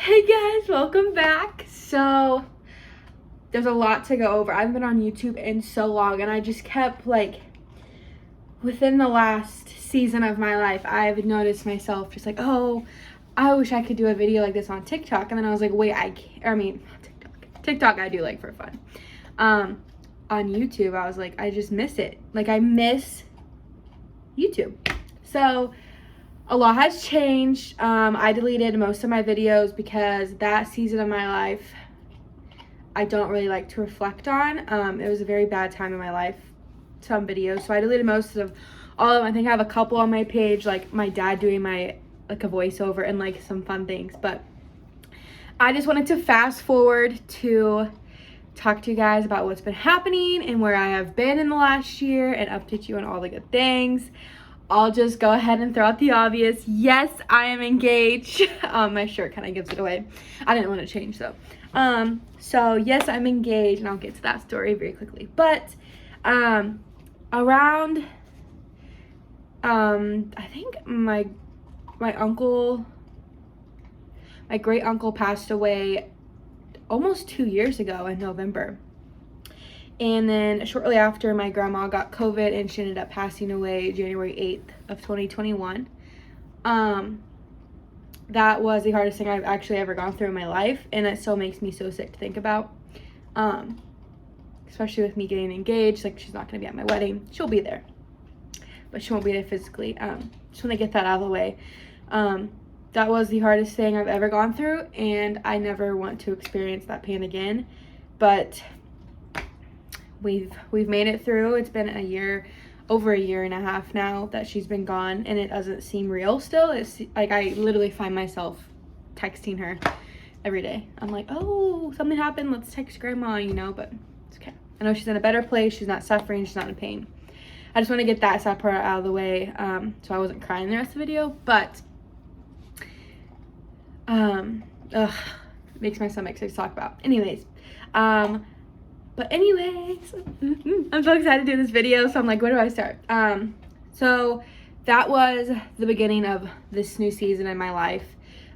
Hey guys, welcome back. So there's a lot to go over. I haven't been on YouTube in so long, and I just kept within the last season of my life, I've noticed myself just oh, I wish I could do a video like this on TikTok. And then I was like, wait, I can't. I mean, TikTok I do for fun. On YouTube, I was like, I just miss it. I miss YouTube. So a lot has changed. I deleted most of my videos because that season of my life I don't really like to reflect on. It was a very bad time in my life, some videos. So I deleted most of all of them. I think I have a couple on my page, like my dad doing a voiceover and some fun things. But I just wanted to fast forward to talk to you guys about what's been happening and where I have been in the last year and update you on all the good things. I'll just go ahead and throw out the obvious. Yes, I am engaged. My shirt kind of gives it away. I didn't want to change though. So yes, I'm engaged, and I'll get to that story very quickly. But around I think my uncle, my great uncle passed away almost 2 years ago in November. And then shortly after, my grandma got COVID and she ended up passing away January 8th of 2021. That was the hardest thing I've actually ever gone through in my life, and it still makes me so sick to think about. Especially with me getting engaged, she's not gonna be at my wedding. She'll be there, but she won't be there physically. Just want to get that out of the way. That was the hardest thing I've ever gone through, and I never want to experience that pain again. But we've made it through. It's been over a year and a half now that she's been gone, and it doesn't seem real still. It's I literally find myself texting her every day. I'm like, oh, something happened, let's text grandma, but it's okay. I know she's in a better place. She's not suffering. She's not in pain. I just want to get that sad part out of the way, so I wasn't crying the rest of the video. But it makes my stomach sick to talk about. Anyways, I'm so excited to do this video. So I'm like, where do I start? So that was the beginning of this new season in my life.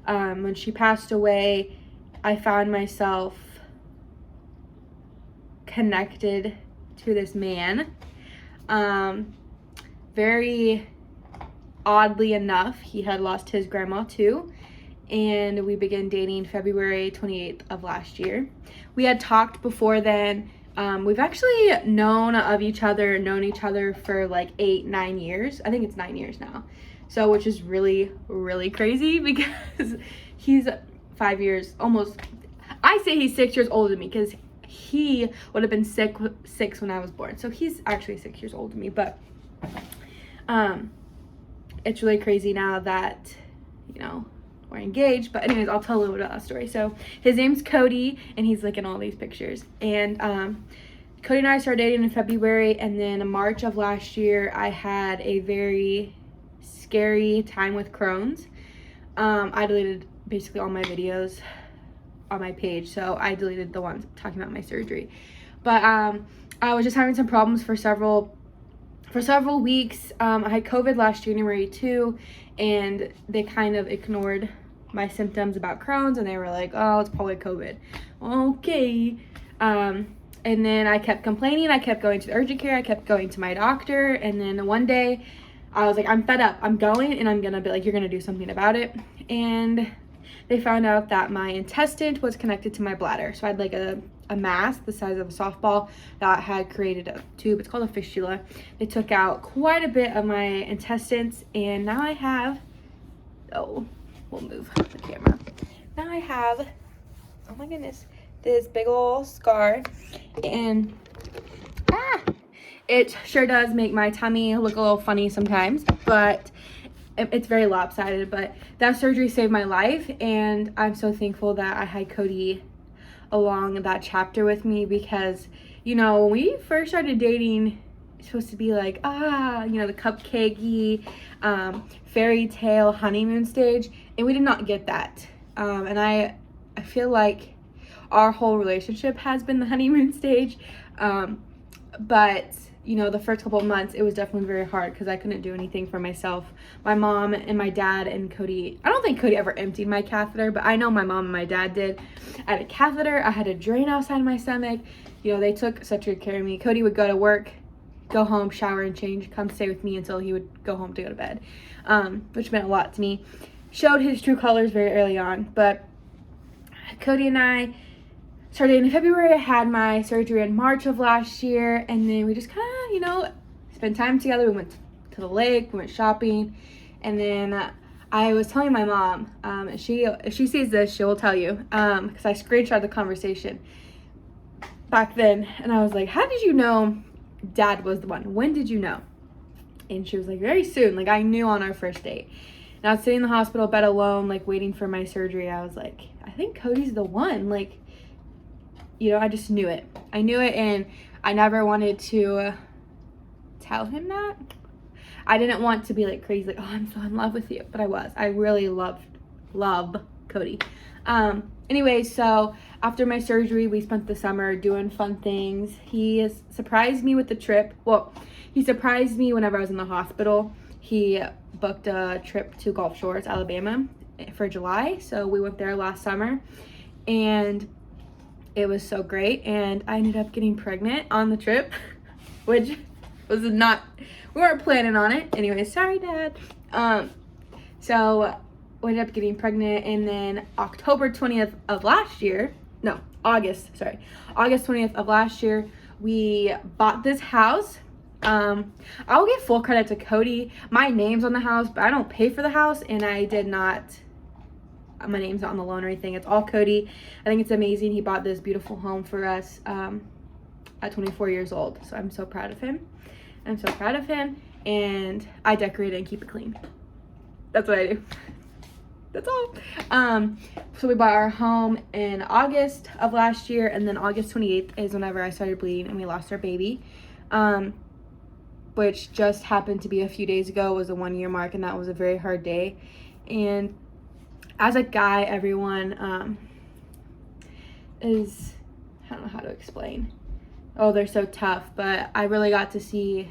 When she passed away, I found myself connected to this man. Very oddly enough, he had lost his grandma too. And we began dating February 28th of last year. We had talked before then. We've actually known each other for 8-9 years. I think it's 9 years now. So, which is really, really crazy because he's 5 years, almost, I say he's 6 years older than me because he would have been six when I was born. So he's actually 6 years older than me, but it's really crazy now that, we're engaged. But anyways, I'll tell a little bit about that story. So his name's Cody, and he's in all these pictures. And Cody and I started dating in February, and then in March of last year, I had a very scary time with Crohn's. I deleted basically all my videos on my page, so I deleted the ones talking about my surgery. But I was just having some problems for several weeks. I had COVID last January too, and they kind of ignored my symptoms about Crohn's, and they were like, oh, it's probably COVID. Okay. And then I kept complaining. I kept going to the urgent care. I kept going to my doctor. And then one day I was like, I'm fed up. I'm going, and I'm going to be like, you're going to do something about it. And they found out that my intestine was connected to my bladder. So I had a mass the size of a softball that had created a tube. It's called a fistula. They took out quite a bit of my intestines, and now I have, we'll move the camera. Now I have, oh my goodness, this big old scar, and it sure does make my tummy look a little funny sometimes, but it's very lopsided. But that surgery saved my life, and I'm so thankful that I had Cody along that chapter with me, because when we first started dating, it's supposed to be the cupcakey fairy tale honeymoon stage, and we did not get that. And I feel like our whole relationship has been the honeymoon stage, but you know, the first couple of months, it was definitely very hard because I couldn't do anything for myself. My mom and my dad and Cody, I don't think Cody ever emptied my catheter, but I know my mom and my dad did. I had a catheter, I had a drain outside my stomach. You know, they took such good care of me. Cody would go to work, go home, shower and change, come stay with me until he would go home to go to bed, which meant a lot to me. Showed his true colors very early on, but Cody and I started in February. I had my surgery in March of last year, and then we just kind of, you know, spent time together. We went to the lake, we went shopping, and then I was telling my mom, if she sees this, she will tell you, because I screenshot the conversation back then, and I was like, how did you know Dad was the one? When did you know? And she was like, very soon. Like, I knew on our first date. And I was sitting in the hospital bed alone, like, waiting for my surgery. I was like, I think Cody's the one. Like, you know, I just knew it. I knew it, and I never wanted to tell him that. I didn't want to be like crazy, like, oh, I'm so in love with you. But I was. I really love Cody. Anyway, so after my surgery, we spent the summer doing fun things. He surprised me with the trip. Well, he surprised me whenever I was in the hospital. He booked a trip to Gulf Shores, Alabama for July. So we went there last summer, and it was so great. And I ended up getting pregnant on the trip, which was not, we weren't planning on it. Anyway, sorry, Dad. So we ended up getting pregnant, and then August 20th of last year, we bought this house. I'll give full credit to Cody. My name's on the house, but I don't pay for the house, and I did not, my name's not on the loan or anything. It's all Cody. I think it's amazing. He bought this beautiful home for us at 24 years old. So I'm so proud of him. And I decorate it and keep it clean. That's what I do. That's all. So we bought our home in August of last year, and then August 28th is whenever I started bleeding and we lost our baby, which just happened to be a few days ago. Was a 1-year mark, and that was a very hard day. And as a guy, everyone is, I don't know how to explain. Oh, they're so tough, but I really got to see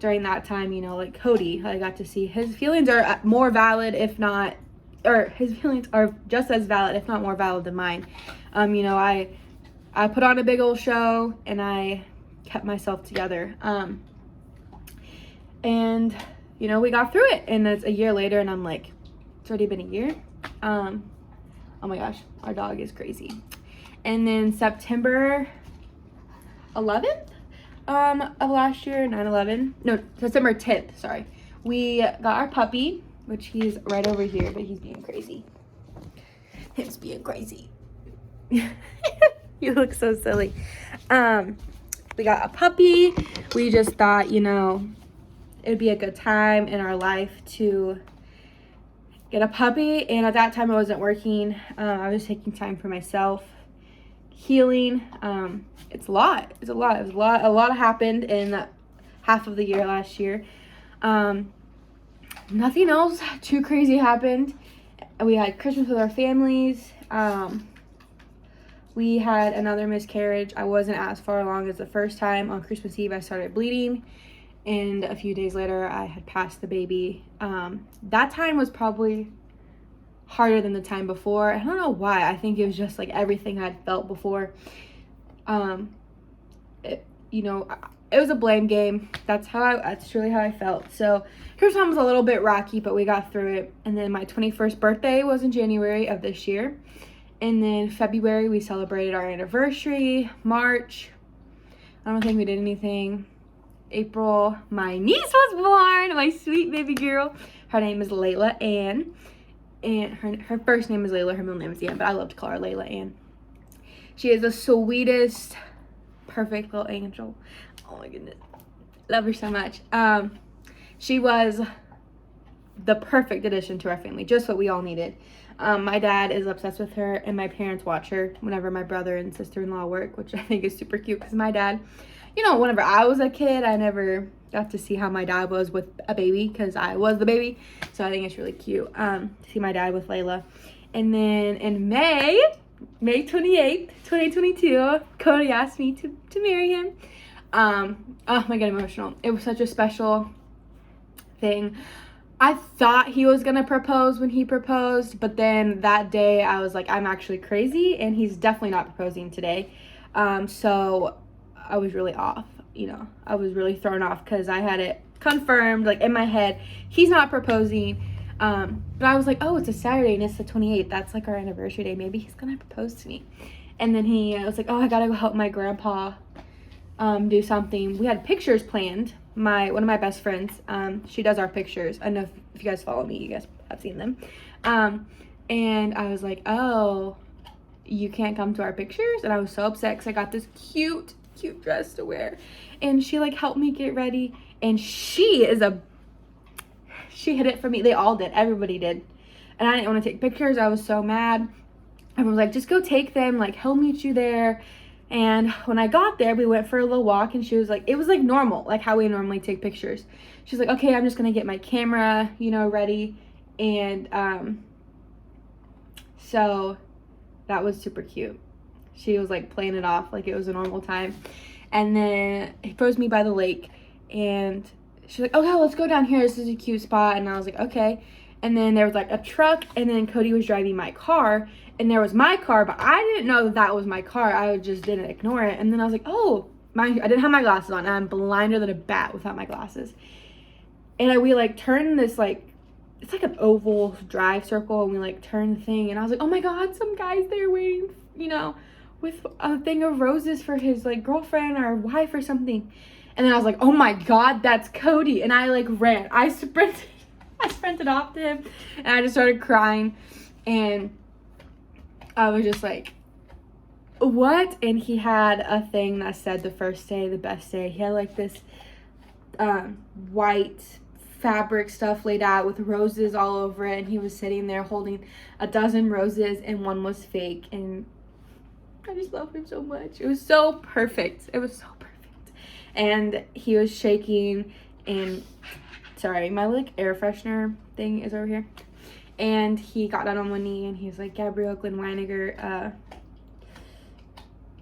during that time, you know, like Cody, I got to see his feelings are more valid, if not, or his feelings are just as valid, if not more valid than mine. You know, I put on a big old show, and I kept myself together. And, you know, we got through it, and it's a year later, and I'm like, it's already been a year. Oh my gosh, our dog is crazy. And then September 11th of last year, 9/11, no, September 10th, sorry, we got our puppy, which he's right over here, but he's being crazy. Him's being crazy. You look so silly. We got a puppy. We just thought, you know, it'd be a good time in our life to get a puppy. And at that time I wasn't working. I was taking time for myself, healing. It's a lot. A lot happened in half of the year last year. Nothing else too crazy happened. We had Christmas with our families. We had another miscarriage. I wasn't as far along as the first time. On Christmas Eve, I started bleeding, and a few days later, I had passed the baby. That time was probably harder than the time before. I don't know why. I think it was just like everything I'd felt before. You know, it was a blame game. That's truly how I felt. So Christmas was a little bit rocky, but we got through it. And then my 21st birthday was in January of this year. And then February, we celebrated our anniversary. March, I don't think we did anything. April, my niece was born, my sweet baby girl. Her name is Layla Ann. And her first name is Layla, her middle name is Ann, but I love to call her Layla Ann. She is the sweetest, perfect little angel. Oh my goodness. Love her so much. She was the perfect addition to our family, just what we all needed. My dad is obsessed with her, and my parents watch her whenever my brother and sister-in-law work, which I think is super cute because my dad, you know, whenever I was a kid, I never got to see how my dad was with a baby because I was the baby. So I think it's really cute to see my dad with Layla. And then in May 28th, 2022, Cody asked me to marry him. Oh my god, emotional. It was such a special thing. I thought he was gonna propose when he proposed, but then that day I was like, I'm actually crazy, and he's definitely not proposing today. So I was really off, I was really thrown off because I had it confirmed, like, in my head, he's not proposing. But I was like, oh, it's a Saturday and it's the 28th. That's like our anniversary day. Maybe he's gonna propose to me. And then he was like, oh, I gotta go help my grandpa do something. We had pictures planned. One of my best friends, she does our pictures. I don't know if you guys follow me, you guys have seen them. And I was like, oh, you can't come to our pictures? And I was so upset because I got this cute dress to wear. And she like helped me get ready. And she hid it from me. They all did. Everybody did. And I didn't want to take pictures. I was so mad. Everyone was like, just go take them. Like, he'll meet you there. And when I got there, we went for a little walk, and she was like, it was like normal, like how we normally take pictures. She's like, okay, I'm just gonna get my camera, ready. And so that was super cute. She was like playing it off like it was a normal time. And then he froze me by the lake, and she's like, okay, let's go down here. This is a cute spot. And I was like, okay. And then there was like a truck, and then Cody was driving my car, and there was my car, but I didn't know that was my car. I just didn't ignore it. And then I was like, oh, I didn't have my glasses on, and I'm blinder than a bat without my glasses. And we like turned this, like, it's like an oval drive circle, and we like turned the thing, and I was like, oh my god, some guy's there waiting, with a thing of roses for his like girlfriend or wife or something. And then I was like, oh my god, that's Cody. And I like ran. I sprinted off to him, and I just started crying. And I was just like, what? And he had a thing that said the first day, the best day. He had like this white fabric stuff laid out with roses all over it. And he was sitting there holding a dozen roses, and one was fake. And I just love him so much. It was so perfect. It was so perfect. And he was shaking, and sorry, my like air freshener thing is over here. And he got down on one knee, and he was like, Gabrielle Glenn Weiniger,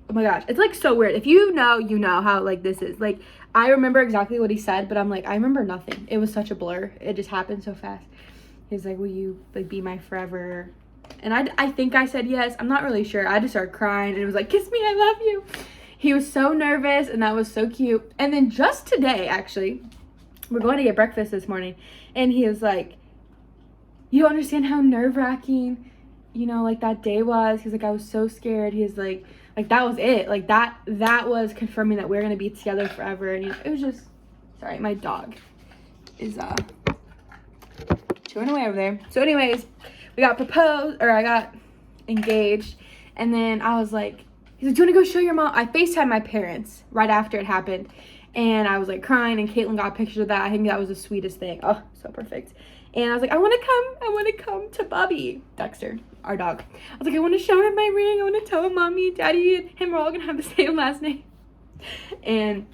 oh my gosh, it's like so weird. If you know how like this is. Like, I remember exactly what he said, but I'm like, I remember nothing. It was such a blur. It just happened so fast. He's like, will you like be my forever? And I think I said yes. I'm not really sure. I just started crying, and it was like, kiss me, I love you. He was so nervous, and that was so cute. And then just today, actually, we're going to get breakfast this morning, and he was like, you don't understand how nerve-wracking, like that day was. He's like, I was so scared. He's like that was it. Like that was confirming that we're going to be together forever. And it was just, sorry, my dog is chewing away over there. So anyways, I got engaged, and then I was like, he's like, do you want to go show your mom? I FaceTimed my parents right after it happened, and I was like crying, and Caitlin got pictures of that. I think that was the sweetest thing. Oh, so perfect. And I was like, I want to come to Bubby, Dexter, our dog. I was like, I want to show him my ring. I want to tell him Mommy, Daddy, and him are all going to have the same last name. And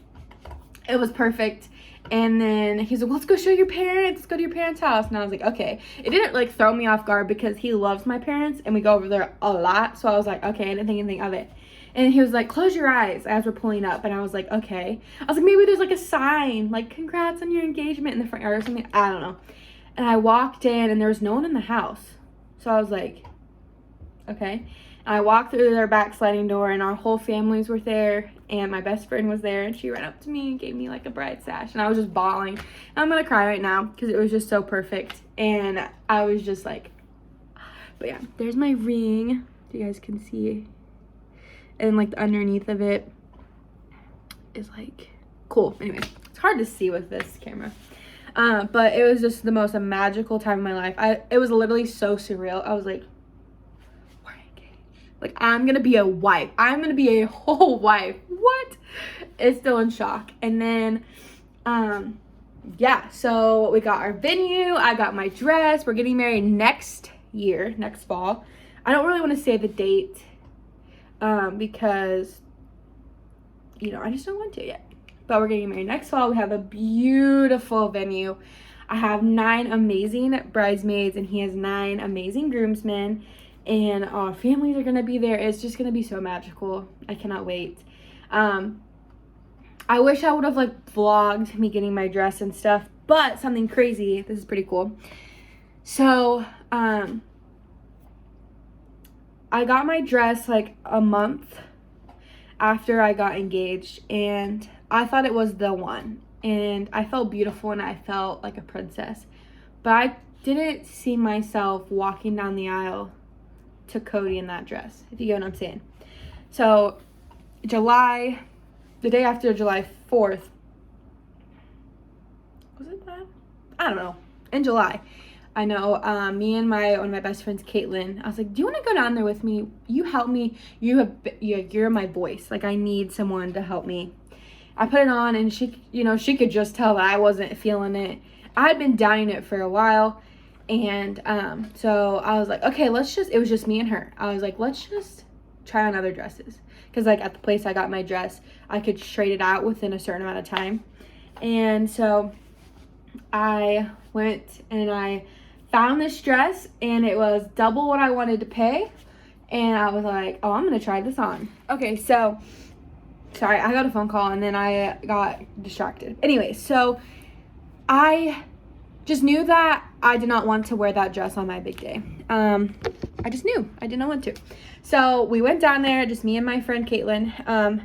it was perfect. And then he's like, well, let's go show your parents. Let's go to your parents' house. And I was like, okay. It didn't like throw me off guard because he loves my parents, and we go over there a lot. So I was like, okay, I didn't think anything of it. And he was like, close your eyes as we're pulling up. And I was like, okay. I was like, maybe there's like a sign, like congrats on your engagement in the front yard or something. I don't know. And I walked in, and there was no one in the house. So I was like, okay. And I walked through their back sliding door, and our whole families were there, and my best friend was there, and she ran up to me and gave me like a bride sash, and I was just bawling. And I'm gonna cry right now because it was just so perfect. And I was just like, but yeah, there's my ring. You guys can see. And like the underneath of it is like cool. Anyway, it's hard to see with this camera. But it was just the most magical time of my life. It was literally so surreal. I was like, we're engaged. Like, I'm gonna be a wife. I'm gonna be a whole wife. What? It's still in shock. And then, yeah, so we got our venue. I got my dress. We're getting married next fall. I don't really want to say the date, because, I just don't want to yet. But we're getting married next fall. We have a beautiful venue. I have 9 amazing bridesmaids, and he has 9 amazing groomsmen, and our families are gonna be there. It's just gonna be so magical. I cannot wait. I I wish I would have like vlogged me getting my dress and stuff, but something crazy, this is pretty cool. So, I got my dress like a month after I got engaged, and I thought it was the one, and I felt beautiful and I felt like a princess, but I didn't see myself walking down the aisle to Cody in that dress, if you get what I'm saying. So the day after July 4th, was it that? I don't know, in July, I know, me and one of my best friends, Caitlin, I was like, do you want to go down there with me? You help me. You're my voice. Like, I need someone to help me. I put it on, and she could just tell that I wasn't feeling it. I had been doubting it for a while, and so I was like, okay, it was just me and her. I was like, let's just try on other dresses. Because, like, at the place I got my dress, I could trade it out within a certain amount of time. And so I went and I found this dress, and it was double what I wanted to pay, and I was like, oh, I'm gonna try this on. Okay, so sorry, I got a phone call and then I got distracted. Anyway, so I just knew that I did not want to wear that dress on my big day. I just knew I did not want to. So we went down there, just me and my friend Caitlin.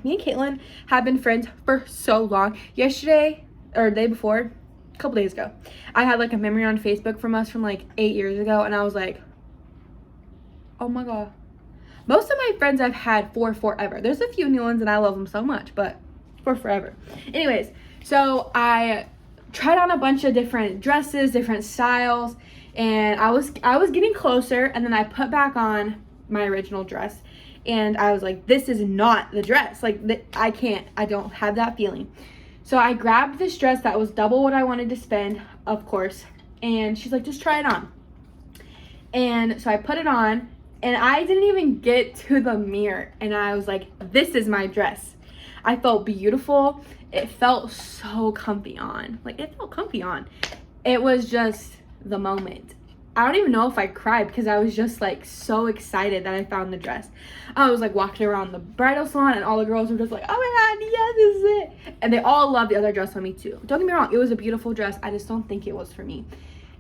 Me and Caitlin have been friends for so long. Yesterday, or the day before, a couple days ago, I had like a memory on Facebook from us from like 8 years ago, and I was like, oh my god. Most of my friends I've had for forever. There's a few new ones and I love them so much, but for forever. Anyways, so I tried on a bunch of different dresses, different styles, and I was getting closer, and then I put back on my original dress, and I was like, this is not the dress. Like, I don't have that feeling. So I grabbed this dress that was double what I wanted to spend, of course, and she's like, just try it on. And so I put it on, and I didn't even get to the mirror, and I was like, this is my dress. I felt beautiful. It felt so comfy on. Like, it felt comfy on. It was just the moment. I don't even know if I cried because I was just like so excited that I found the dress. I was like walking around the bridal salon, and all the girls were just like, oh my god, yeah, this is it. And they all loved the other dress on me too. Don't get me wrong, it was a beautiful dress. I just don't think it was for me.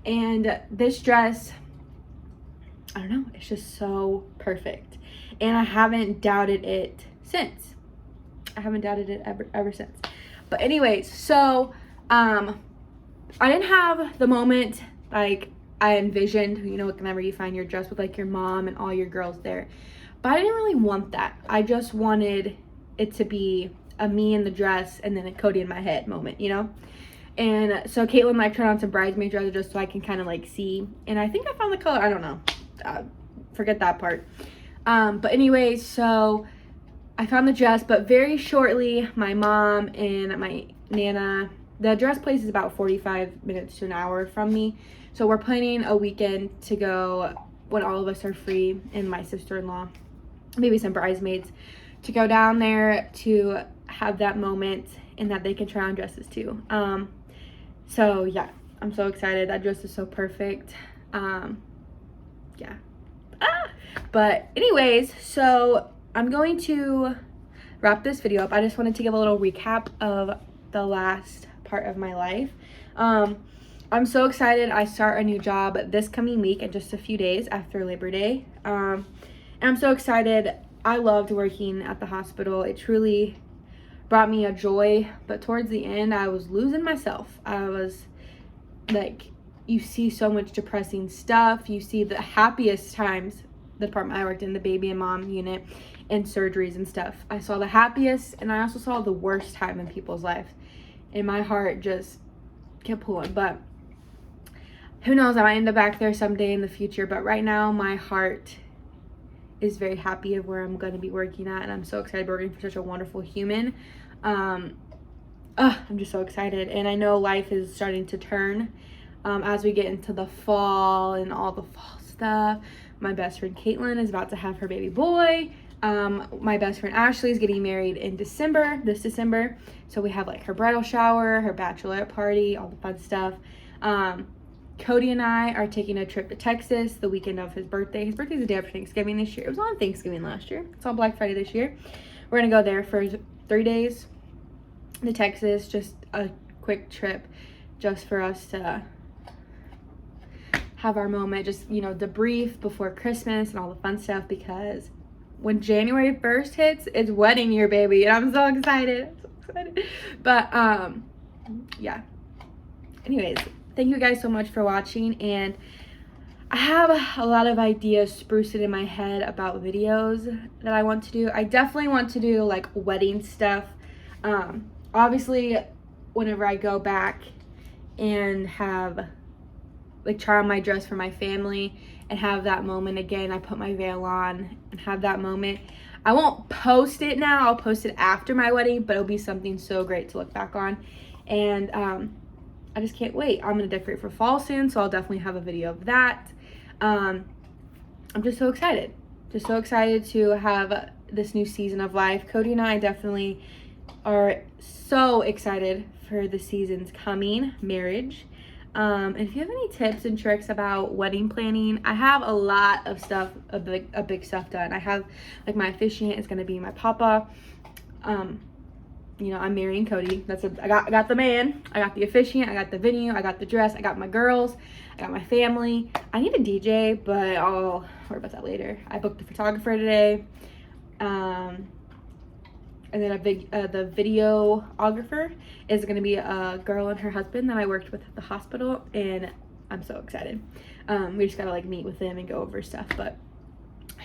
And this dress, I don't know, it's just so perfect. And I haven't doubted it since. I haven't doubted it ever since. But anyways, so I didn't have the moment like I envisioned, you know, whenever you find your dress with like your mom and all your girls there. But I didn't really want that. I just wanted it to be a me in the dress and then a Cody in my head moment, you know? And so Caitlin like turned on some bridesmaid dresses just so I can kind of like see. And I think I found the color. I don't know. Forget that part. But anyways, so I found the dress, but very shortly my mom and my Nana, the dress place is about 45 minutes to an hour from me. So we're planning a weekend to go when all of us are free, and my sister-in-law, maybe some bridesmaids, to go down there to have that moment and that they can try on dresses too. So yeah, I'm so excited. That dress is so perfect. Yeah. But anyways, so I'm going to wrap this video up. I just wanted to give a little recap of the last part of my life. I'm so excited. I start a new job this coming week in just a few days after Labor Day. And I'm so excited. I loved working at the hospital. It truly brought me a joy, but towards the end I was losing myself. I was like, you see so much depressing stuff. You see the happiest times, the department I worked in, the baby and mom unit, and surgeries and stuff. I saw the happiest, and I also saw the worst time in people's lives, and my heart just kept pulling. But who knows, I might end up back there someday in the future. But right now my heart is very happy of where I'm going to be working at, and I'm so excited working for such a wonderful human. I'm just so excited, and I know life is starting to turn as we get into the fall and all the fall stuff. My best friend Caitlin is about to have her baby boy. My best friend Ashley is getting married in this December. So we have like her bridal shower, her bachelorette party, all the fun stuff. Cody and I are taking a trip to Texas the weekend of his birthday. His birthday's the day after Thanksgiving this year. It was on Thanksgiving last year. It's on Black Friday this year. We're gonna go there for 3 days. to Texas, just a quick trip just for us to have our moment, just, you know, debrief before Christmas and all the fun stuff, because when January 1st hits, it's wedding year, baby, and I'm so excited. But yeah, anyways, thank you guys so much for watching, and I have a lot of ideas spruced in my head about videos that I want to do. I definitely want to do like wedding stuff. Obviously, whenever I go back and have like try on my dress for my family and have that moment again, I put my veil on and have that moment. I won't post it now, I'll post it after my wedding, but it'll be something so great to look back on. And I just can't wait. I'm gonna decorate for fall soon, so I'll definitely have a video of that. I'm just so excited to have this new season of life. Cody and I definitely are so excited for the seasons coming, marriage. And if you have any tips and tricks about wedding planning, I have a lot of stuff, a big stuff done. I have, like, my officiant is gonna be my papa. You know, I'm marrying Cody. I got the man, I got the officiant, I got the venue, I got the dress, I got my girls, I got my family. I need a DJ, but I'll worry about that later. I booked the photographer today. And then the videographer is going to be a girl and her husband that I worked with at the hospital, and I'm so excited. We just got to like meet with them and go over stuff, but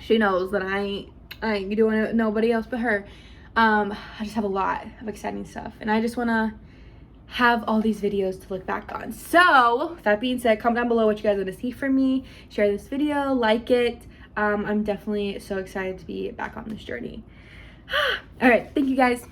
she knows that I ain't doing it with nobody else but her. I just have a lot of exciting stuff, and I just want to have all these videos to look back on. So that being said, comment down below what you guys want to see from me. Share this video, like it. I'm definitely so excited to be back on this journey. All right, thank you guys.